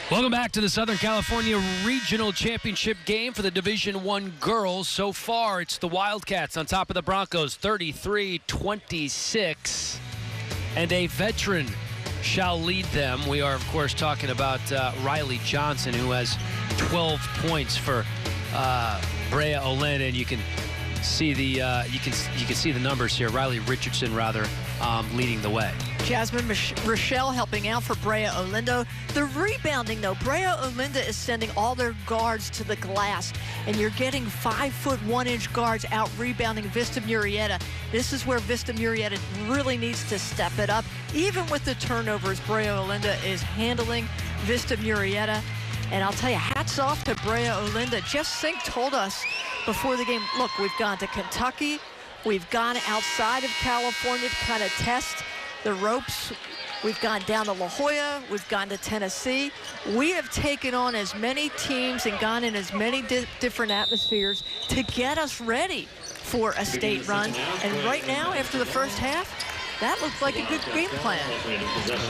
Welcome back to the Southern California Regional Championship game for the Division I girls. So far, it's the Wildcats on top of the Broncos, 33-26. And a veteran shall lead them. We are, of course, talking about Riley Johnson, who has 12 points for Brea Olinda, and you can see the numbers here. Riley Richardson, leading the way. Jasmine Rochelle helping out for Brea Olinda. The rebounding, though, Brea Olinda is sending all their guards to the glass, and you're getting 5'1" guards out rebounding Vista Murrieta. This is where Vista Murrieta really needs to step it up. Even with the turnovers, Brea Olinda is handling Vista Murrieta. And I'll tell you, hats off to Brea Olinda. Jeff Sink told us before the game, look, we've gone to Kentucky. We've gone outside of California to kind of test the ropes. We've gone down to La Jolla. We've gone to Tennessee. We have taken on as many teams and gone in as many different atmospheres to get us ready for a state run. And right now, after the first half, that looks like a good game plan.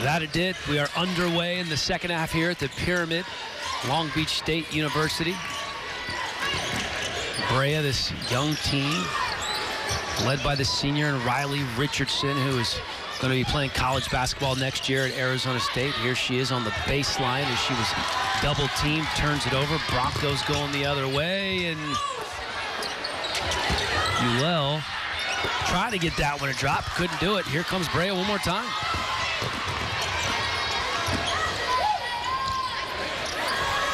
That it did. We are underway in the second half here at the Pyramid, Long Beach State University. Brea, this young team, led by the senior Riley Richardson, who is going to be playing college basketball next year at Arizona State. Here she is on the baseline as she was double teamed, turns it over. Broncos going the other way, and Ulel tried to get that one to drop, couldn't do it. Here comes Brea one more time.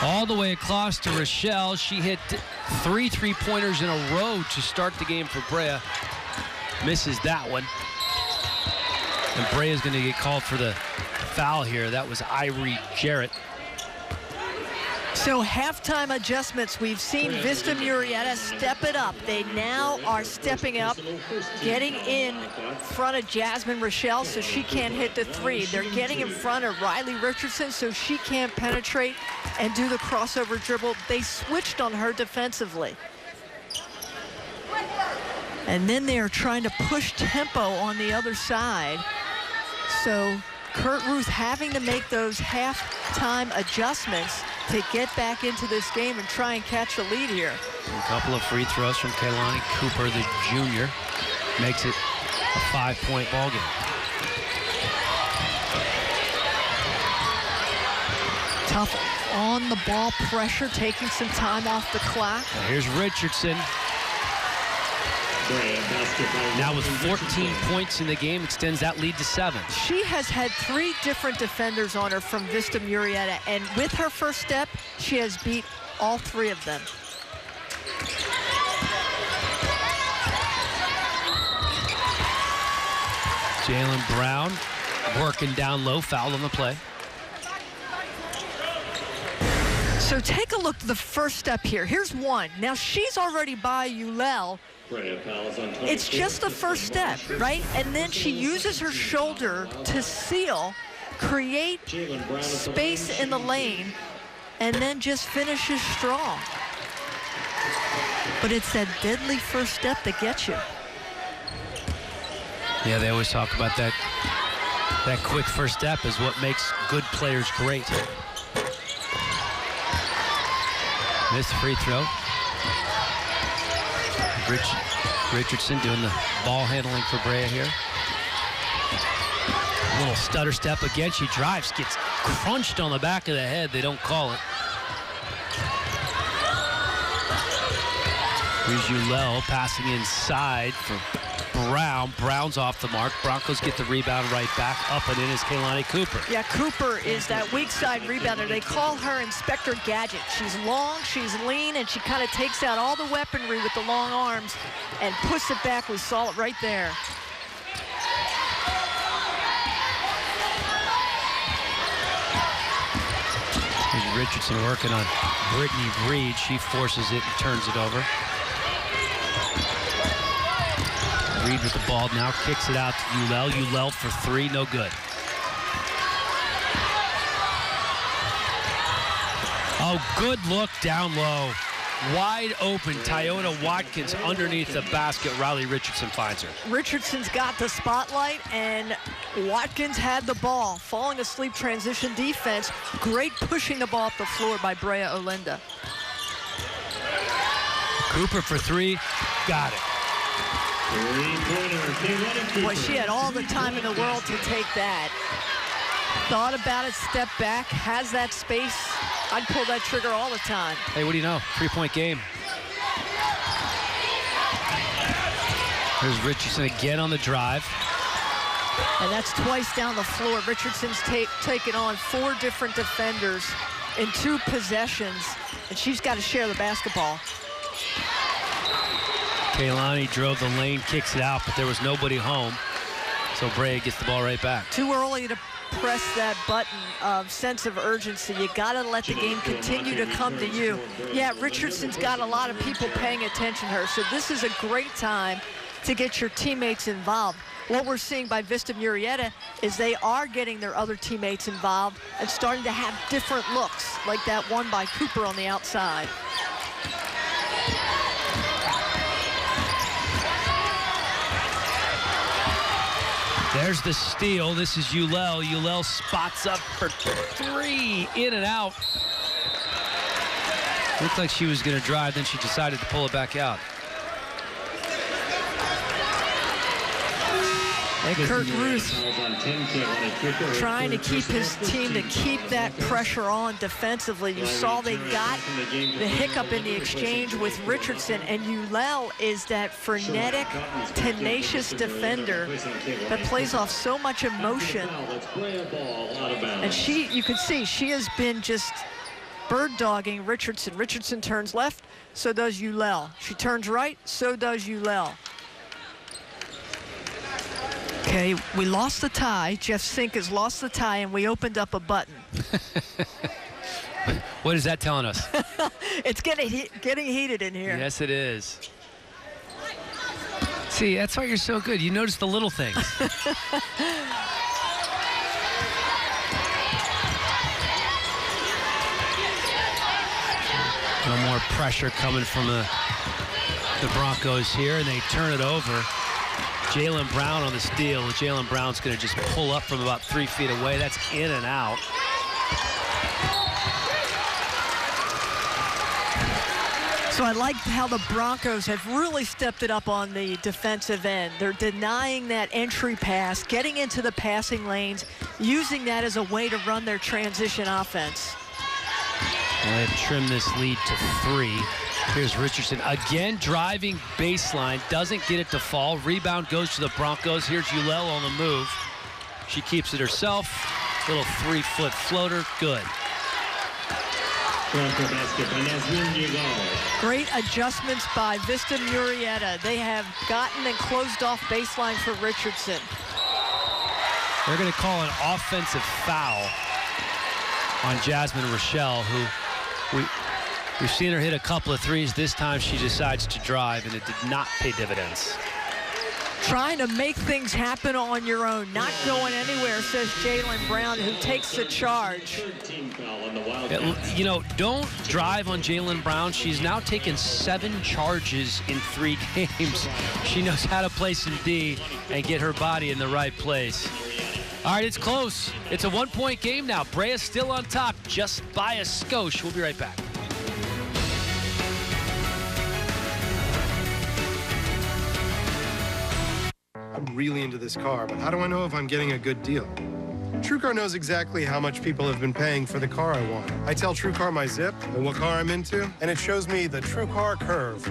All the way across to Rochelle. She hit 3 3-pointers in a row to start the game for Brea. Misses that one. And Brea is going to get called for the foul here. That was Irie Jarrett. So halftime adjustments. We've seen Vista Murrieta step it up. They now are stepping up, getting in front of Jasmine Rochelle so she can't hit the three. They're getting in front of Riley Richardson so she can't penetrate and do the crossover dribble. They switched on her defensively. And then they are trying to push tempo on the other side. So Kurt Ruth having to make those halftime adjustments to get back into this game and try and catch the lead here. A couple of free throws from Kaylani Cooper, the junior, makes it a 5-point ball game. Tough on-the-ball pressure, taking some time off the clock. Now here's Richardson. Now with 14 points in the game, extends that lead to 7. She has had 3 different defenders on her from Vista Murrieta, and with her first step, she has beat all 3 of them. Jalen Brown working down low, foul on the play. So take a look at the first step here. Here's one. Now she's already by Ulel. It's just the first step, right? And then she uses her shoulder to seal, create space in the lane, and then just finishes strong. But it's that deadly first step that gets you. Yeah, they always talk about that quick first step is what makes good players great. Missed free throw. Richardson doing the ball handling for Brea here. A little stutter step again. She drives, gets crunched on the back of the head. They don't call it. Here's Ulel passing inside for Brown. Brown's off the mark. Broncos get the rebound right back. Up and in is Kaylani Cooper. Yeah, Cooper is that weak side rebounder. They call her Inspector Gadget. She's long, she's lean, and she kind of takes out all the weaponry with the long arms and puts it back. We saw it right there. Here's Richardson working on Brittany Reed. She forces it and turns it over. Reed with the ball now, kicks it out to Ulel. Ulel for 3, no good. Oh, good look down low. Wide open, Tyoda Watkins underneath the basket. Riley Richardson finds her. Richardson's got the spotlight, and Watkins had the ball. Falling asleep transition defense. Great pushing the ball up the floor by Brea Olinda. Cooper for three. Got it. Boy, she had all the time in the world to take that. Thought about it, step back, has that space. I'd pull that trigger all the time. Hey, what do you know? 3-point game. Here's Richardson again on the drive. And that's twice down the floor. Richardson's taken on 4 different defenders in 2 possessions, and she's got to share the basketball. Kaylani drove the lane, kicks it out, but there was nobody home. So Brea gets the ball right back. Too early to press that button of sense of urgency. You got to let the game continue to come to you. Yeah, Richardson's got a lot of people paying attention to her, so this is a great time to get your teammates involved. What we're seeing by Vista Murrieta is they are getting their other teammates involved and starting to have different looks, like that one by Cooper on the outside. There's the steal. This is Ulel. Ulel spots up for 3. In and out. Looked like she was going to drive, then she decided to pull it back out. And Kurt Ruth trying to keep his team to keep that pressure on defensively. You saw they got the hiccup in the exchange with Richardson, and Ulel is that frenetic, tenacious defender that plays off so much emotion. And you can see she has been just bird-dogging Richardson. Richardson turns left, so does Ulel. She turns right, so does Ulel. Okay, we lost the tie. Jeff Sink has lost the tie, and we opened up a button. What is that telling us? It's getting heated in here. Yes, it is. See, that's why you're so good. You notice the little things. No more pressure coming from the Broncos here, and they turn it over. Jaylen Brown on the steal. Jaylen Brown's going to just pull up from about 3 feet away. That's in and out. So I like how the Broncos have really stepped it up on the defensive end. They're denying that entry pass, getting into the passing lanes, using that as a way to run their transition offense. Well, they've trimmed this lead to 3. Here's Richardson again driving baseline, doesn't get it to fall. Rebound goes to the Broncos. Here's Ulel on the move. She keeps it herself. Little 3-foot floater, good. Great adjustments by Vista Murrieta. They have gotten and closed off baseline for Richardson. They're going to call an offensive foul on Jasmine Rochelle, who we've seen her hit a couple of threes. This time she decides to drive, and it did not pay dividends. Trying to make things happen on your own, not going anywhere, says Jaylen Brown, who takes the charge. You know, don't drive on Jaylen Brown. She's now taken 7 charges in 3 games. She knows how to play some D and get her body in the right place. All right, it's close. It's a 1-point game now. Brea's still on top, just by a skosh. We'll be right back. I'm really into this car, but how do I know if I'm getting a good deal? TrueCar knows exactly how much people have been paying for the car I want. I tell TrueCar my zip and what car I'm into, and it shows me the TrueCar curve.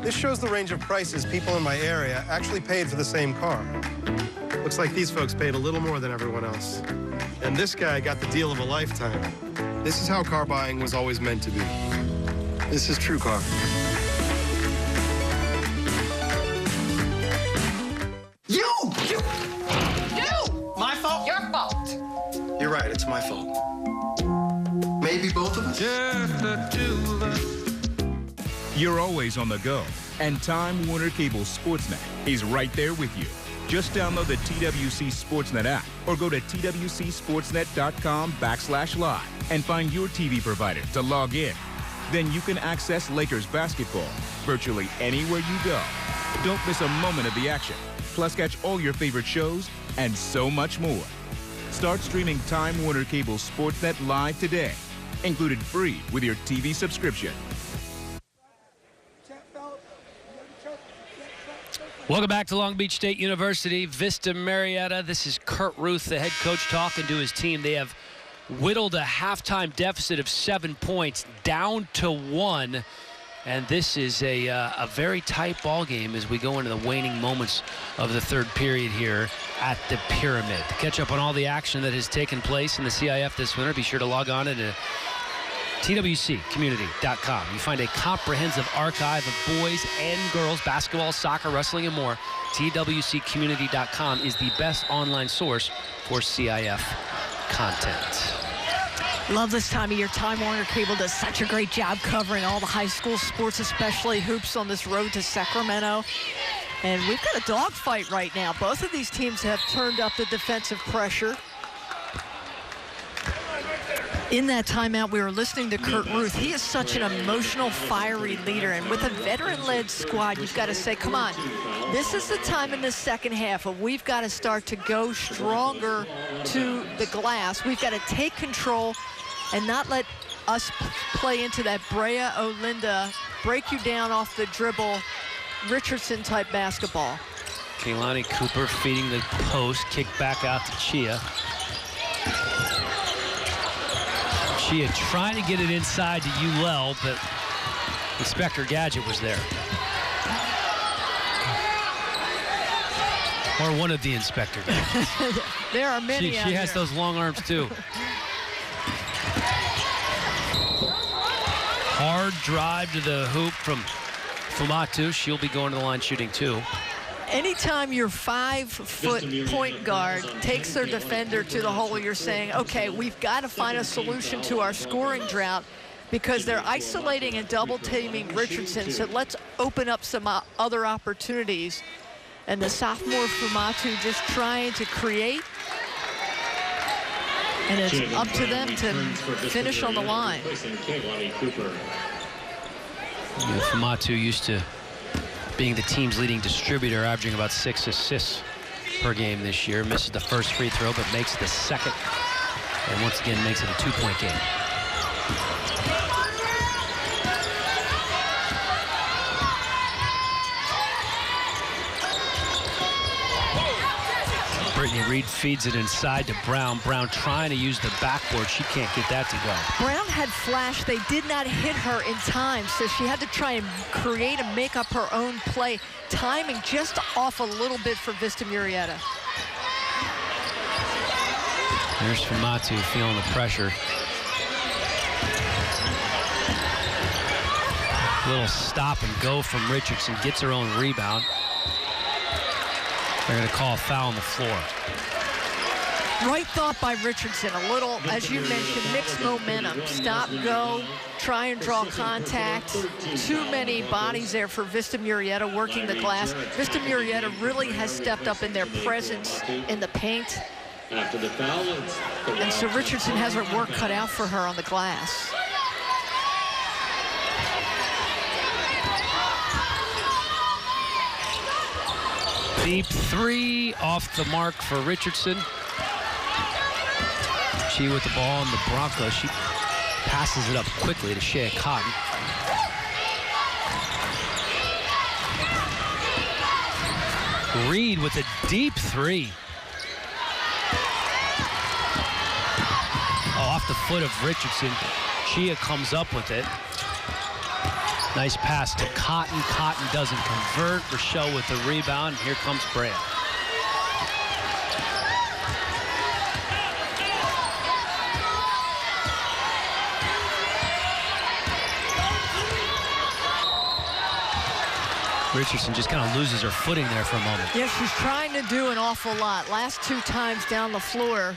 This shows the range of prices people in my area actually paid for the same car. Looks like these folks paid a little more than everyone else. And this guy got the deal of a lifetime. This is how car buying was always meant to be. This is TrueCar. You! My fault? Your fault. You're right, it's my fault. Maybe both of us? Just the 2 of us. You're always on the go, and Time Warner Cable Sportsnet is right there with you. Just download the TWC Sportsnet app or go to twcsportsnet.com/live and find your TV provider to log in. Then you can access Lakers basketball virtually anywhere you go. Don't miss a moment of the action. Plus, catch all your favorite shows and so much more. Start streaming Time Warner Cable Sportsnet live today, included free with your TV subscription. Welcome back to Long Beach State University, Vista Marietta. This is Kurt Ruth, the head coach, talking to his team. They have whittled a halftime deficit of 7 points down to 1. And this is a very tight ball game as we go into the waning moments of the third period here at the Pyramid. To catch up on all the action that has taken place in the CIF this winter, be sure to log on to TWCcommunity.com. You find a comprehensive archive of boys and girls basketball, soccer, wrestling, and more. TWCcommunity.com is the best online source for CIF content. Love this time of year. Time Warner Cable does such a great job covering all the high school sports, especially hoops on this road to Sacramento. And we've got a dogfight right now. Both of these teams have turned up the defensive pressure. In that timeout, we were listening to Kurt Ruth. He is such an emotional, fiery leader. And with a veteran-led squad, you've got to say, come on, this is the time in the second half where we've got to start to go stronger to the glass. We've got to take control and not let us play into that Brea Olinda, break you down off the dribble, Richardson-type basketball. Kehlani Cooper feeding the post, kick back out to Chia. Chia trying to get it inside to Ulel, but Inspector Gadget was there. Or one of the Inspector Gadgets. There are many. She has those long arms too. Hard drive to the hoop from Fumatu. She'll be going to the line shooting too. Anytime your 5-foot point guard takes their defender to the hole, you're saying, okay, we've got to find a solution to our scoring drought because they're isolating and double teaming Richardson. So let's open up some other opportunities. And the sophomore Fumatu just trying to create. And it's up to them to finish on the line. Fumatu used to being the team's leading distributor, averaging about 6 assists per game this year. Misses the first free throw, but makes the second. And once again, makes it a 2-point game. Brittany Reed feeds it inside to Brown. Brown trying to use the backboard. She can't get that to go. Brown had flash. They did not hit her in time, so she had to try and create and make up her own play. Timing just off a little bit for Vista Marietta. There's Fumatu feeling the pressure. Little stop and go from Richardson. Gets her own rebound. They're going to call a foul on the floor. Right thought by Richardson. A little, as you mentioned, mixed momentum. Stop, go, try and draw contact. Too many bodies there for Vista Marietta working the glass. Vista Marietta really has stepped up in their presence in the paint. After the foul, and so Richardson has her work cut out for her on the glass. Deep three off the mark for Richardson. She with the ball in the Broncos. She passes it up quickly to Shea Cotton. Reed with a deep three. Oh, off the foot of Richardson. Chia comes up with it. Nice pass to Cotton. Cotton doesn't convert. Rochelle with the rebound. Here comes Brea. Richardson just kind of loses her footing there for a moment. Yeah, she's trying to do an awful lot. Last 2 times down the floor.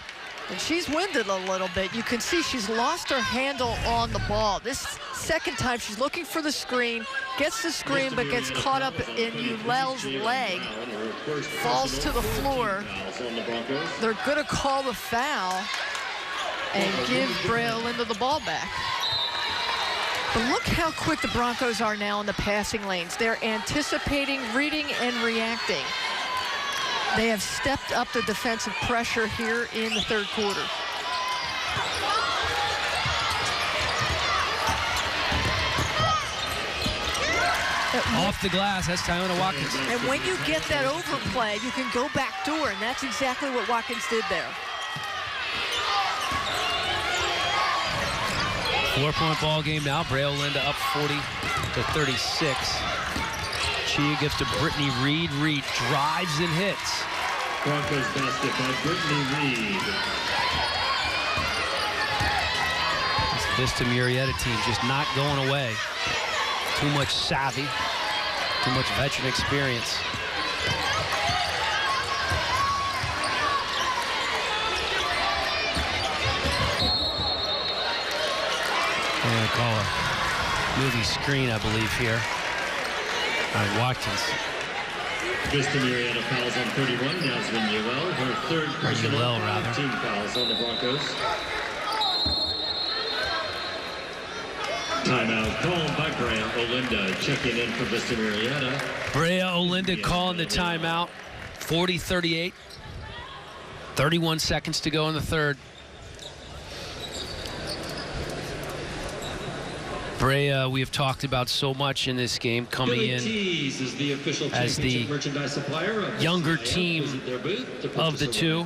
And she's winded a little bit. You can see she's lost her handle on the ball. This second time, she's looking for the screen, gets the screen, but gets caught up in Ulel's leg, falls to the floor. They're going to call the foul and give Brea Olinda the ball back. But look how quick the Broncos are now in the passing lanes. They're anticipating, reading, and reacting. They have stepped up the defensive pressure here in the third quarter. Off the glass, that's Tyona Watkins. And when you get that overplay, you can go back door, and that's exactly what Watkins did there. 4-point ball game now. Brea Olinda up 40-36. Chia gives to Brittany Reed. Reed drives and hits. Broncos basket by Brittany Reed. This Vista Murrieta team just not going away. Too much savvy, too much veteran experience. They're going to call a movie screen, I believe, here on Watkins. Vista Murrieta fouls on 31. Jasmine Ewell, her third personal team fouls on the Broncos. Timeout called by Brea Olinda. Checking in for Vista Murrieta. Brea Olinda calling the timeout. 40-38. 31 seconds to go in the third. Brea, we have talked about so much in this game, coming in as the younger team of the two,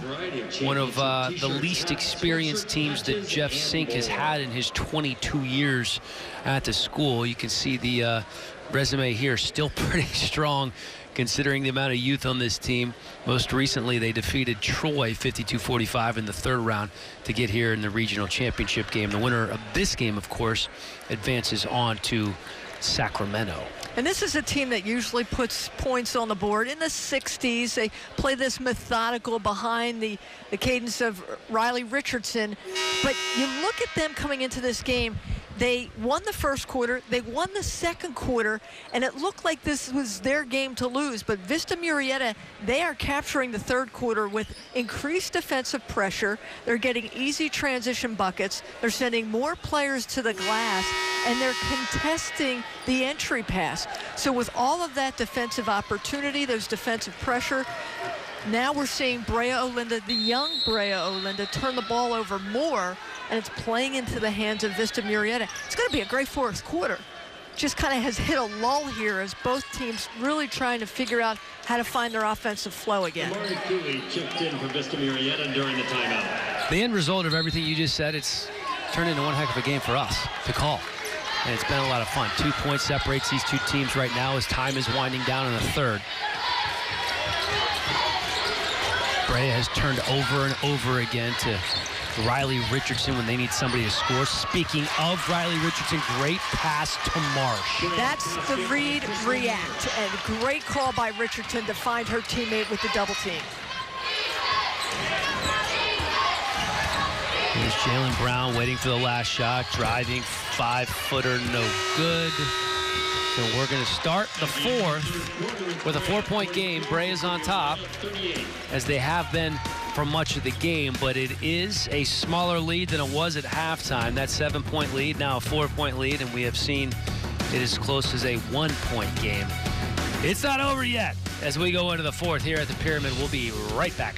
one of the least experienced teams that Jeff Sink has had in his 22 years at the school. You can see the resume here, still pretty strong considering the amount of youth on this team. Most recently, they defeated Troy 52-45 in the third round to get here in the regional championship game. The winner of this game, of course, advances on to Sacramento. And this is a team that usually puts points on the board in the 60s. They play this methodical behind the cadence of Riley Richardson. But you look at them coming into this game, they won the first quarter, they won the second quarter, and it looked like this was their game to lose. But Vista Murrieta, they are capturing the third quarter with increased defensive pressure. They're getting easy transition buckets. They're sending more players to the glass, and they're contesting the entry pass. So with all of that defensive opportunity, those defensive pressure, now we're seeing Brea Olinda, the young Brea Olinda, turn the ball over more, and it's playing into the hands of Vista Murrieta. It's going to be a great fourth quarter. Just kind of has hit a lull here as both teams really trying to figure out how to find their offensive flow again. Amari Cooley chipped in for Vista Murrieta during the timeout. The end result of everything you just said, it's turned into one heck of a game for us to call. And it's been a lot of fun. 2 points separates these two teams right now as time is winding down in the third. Brea has turned over and over again to Riley Richardson when they need somebody to score. Speaking of Riley Richardson, great pass to Marsh. That's the read, react, and great call by Richardson to find her teammate with the double team. Here's Jalen Brown waiting for the last shot, driving 5-footer, no good. So we're going to start the fourth with a 4-point game. Brea is on top, as they have been for much of the game, but it is a smaller lead than it was at halftime. That 7-point lead, now a 4-point lead, and we have seen it as close as a 1-point game. It's not over yet as we go into the fourth here at the Pyramid. We'll be right back.